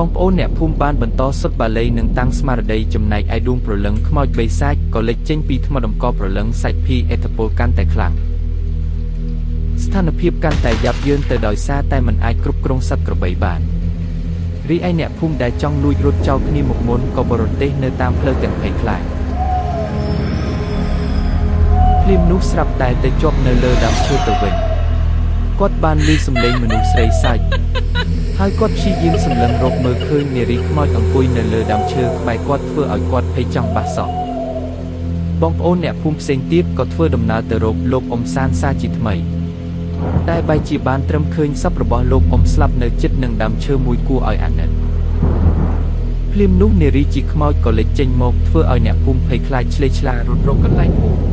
បងប្អូនអ្នកភូមិបានបន្តសុទ្ធបាលីនឹងតាំងស្មារតីចំណែកឯដួងព្រលឹងខ្មោចបិសាចក៏លេចចេញពីថ្មតម្កល់ព្រលឹងសាច់ភីឥទ្ធិពលកាន់តែខ្លាំងស្ថានភាពកាន់តែយ៉ាប់យ៉ឺនទៅដោយសារតែមិនអាចគ្រប់គ្រងសត្វក្របីបានរីឯអ្នកភូមិដែលចង់លួចរត់ចោលគ្នាមកមុនក៏បរទេសនៅតាមផ្លូវទាំងភ័យខ្លាចភ្លាមនោះស្រាប់តែទៅជាប់នៅលើដើមឈើទៅវិញគាត់បានឮសំឡេងមនុស្សស្រីសើចហើយគាត់ព្យាយាមសម្លឹងរកមើលឃើញនារីខ្មោចអង្គុយនៅលើដើមឈើក្បែរគាត់ធ្វើឲ្យគាត់ភ័យចង់បះសក់បងប្អូនអ្នកភូមិផ្សេងទៀតក៏ធ្វើដំណើរទៅរកលោកអ៊ំសានសាជាថ្មីតែបែរជាបានត្រឹមឃើញសពរបស់លោកអ៊ំស្លាប់នៅជិតនឹងដើមឈើមួយគួរឲ្យអាណិតភ្លាមនោះនារីជាខ្មោចក៏លេចចេញមកធ្វើឲ្យអ្នកភូមិភ័យខ្លាចឆ្លេឆ្លារត់រកកន្លែងមួយ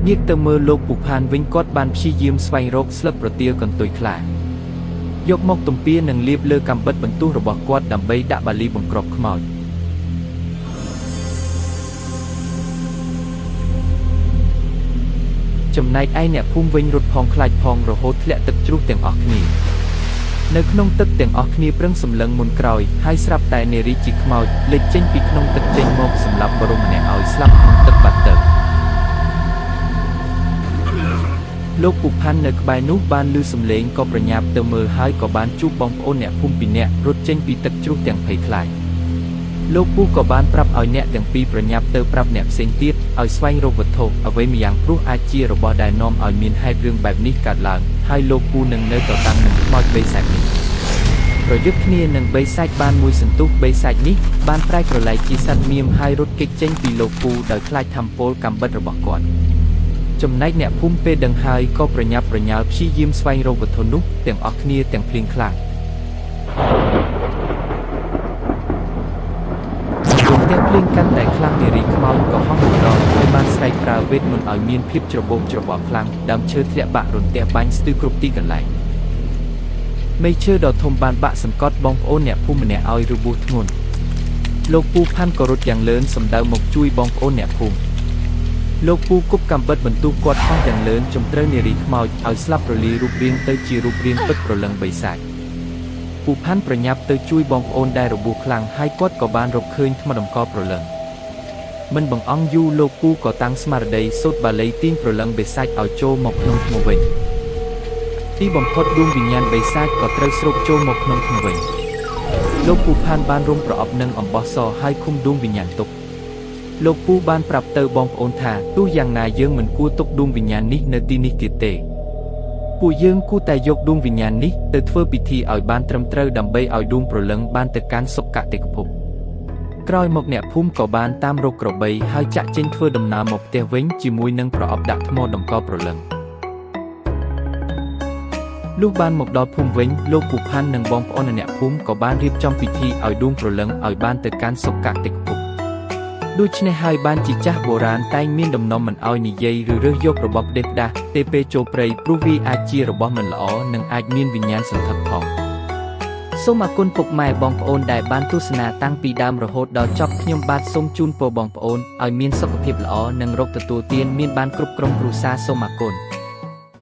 ងាកទៅមើលលោកពូផានវិញគាត់បានព្យាយាមស្វែងរកស្លឹកប្រទាលកន្ទុយខ្លាយកមកទំពានិងលាបលើកាំបិតបន្ទោះរបស់គាត់ដើម្បីដាក់បាលីបង្ក្រប់ខ្មោចចំណែកឯអ្នកភូមិវិញរត់ផងខ្លាចផងរហូតធ្លាក់ទឹកជ្រុះទាំងអស់គ្នានៅក្នុងទឹកទាំងអស់គ្នាប្រឹងសម្លឹងមុនក្រោយហើយស្រាប់តែនារីជាខ្មោចលេចចេញពីក្នុងទឹកចេញមកសម្លាប់បរិមម្នាក់ឲ្យស្លាប់ក្នុងទឹកបាត់ទៅលោកពូផាន់នៅក្បែរនោះបានឮសំឡេងក៏ប្រញាប់ទៅមើលហើយក៏បានជួបបងប្អូនអ្នកភូមិពីរនាក់រត់ចេញពីទឹកជ្រោះទាំងភ័យខ្លាចលោកពូក៏បានប្រាប់ឲ្យអ្នកទាំងពីរប្រញាប់ទៅប្រាប់អ្នកផ្សេងទៀតឲ្យស្វែងរកវត្ថុអ្វីម្យ៉ាងព្រោះអាចជារបស់ដែលនាំឲ្យមានហេតុរឿងបែបនេះកើតឡើងហើយលោកពូនឹងនៅទៅតាមនឹងខ្មោចបិសាចនេះប្រយុទ្ធគ្នានឹងបិសាចបានមួយសន្ទុះបិសាចនេះបានប្រែក្រឡែកជាសត្វមៀមហើយរត់គេចចេញពីលោកពូដោយខ្លាចថាំពលកាំបិតរបស់គាត់ចំណែកអ្នកភូមិពេលដឹងហើយក៏ប្រញាប់ប្រញាល់ព្យាយាមស្វែងរកវត្ថុនោះទាំងអស់គ្នាទាំងភ្លៀងខ្លាំងទាំងភ្លៀងកាន់តែខ្លាំងនារីខ្មោចក៏ហោះមកដល់ហើយបានស្រែកប្រើវេទមន្តឲ្យមានភាពច្របូកច្របល់ខ្លាំងដើមឈើធ្លាក់បាក់រន្ទះបាញ់ស្ទើរគ្រប់ទីកន្លែងមែកឈើដ៏ធំបានបាក់សង្កត់បងប្អូនអ្នកភូមិម្នាក់ឲ្យរបួសធ្ងន់លោកពូផាន់ក៏រត់យ៉ាងលឿនសម្ដៅមកជួយបងប្អូនអ្នកភូមិលោកពូគប់កាំបិតបន្ទោះគាត់ហោះយ៉ាងលឿនជំត្រូវនារីខ្មោចឲ្យស្លាប់រលាយរូបរាងទៅជារូបរាងពិតប្រលឹងបិសាចពូផាន់ប្រញាប់ទៅជួយបងប្អូនដែលរបួសខ្លាំងហើយគាត់ក៏បានរកឃើញថ្មតម្កល់ប្រលឹងមិនបង្អង់យូរលោកពូក៏តាំងស្មារតីសូត្របាលីទាញប្រលឹងបិសាចឲ្យចូលមកក្នុងថ្មវិញទីបំផុតដួងវិញ្ញាណបិសាចក៏ត្រូវស្រូបចូលមកក្នុងថ្មវិញលោកពូផាន់បានរុំប្រអប់នឹងអំបោះសហើយឃុំដួងវិញ្ញាណទុកលោកពូបានប្រាប់ទៅបងប្អូនថាទោះយ៉ាងណាយើងមិនគួរទុកដួងវិញ្ញាណនេះនៅទីនេះទៀតទេពួកយើងគួរតែយកដួងវិញ្ញាណនេះទៅធ្វើពិធីឲ្យបានត្រឹមត្រូវដើម្បីឲ្យដួងព្រលឹងបានទៅកាន់សុគតិភពក្រោយមកអ្នកភូមិក៏បានតាមរកក្របីហើយចាក់ចេញធ្វើដំណើរមកផ្ទះវិញជាមួយនឹងប្រអប់ដាក់ថ្មតម្កល់ព្រលឹងលុះបានមកដល់ភូមិវិញលោកពូផាន់និងបងប្អូនអ្នកភូមិក៏បានរៀបចំពិធីឲ្យដួងព្រលឹងឲ្យបានទៅកាន់សុគតិភពដូច្នេះហើយបានជាចាស់បុរាណតែងមានដំណំមិនឲ្យនិយាយឬរើសយករបស់ផ្ដេសផ្ដាសទេពេលចូលព្រៃព្រោះវាអាចជារបស់មិនល្អនិងអាចមានវិញ្ញាណសង្ឃឹកផងសូមអគុណពុកម៉ែបងប្អូនដែលបានទស្សនាតាំងពីដើមរហូតដល់ចប់ខ្ញុំបាទសូមជូនពរបងប្អូនឲ្យមានសុខភាពល្អនិងរកទទួលទានមានបានគ្រប់ក្រុមគ្រួសារសូមអគុណ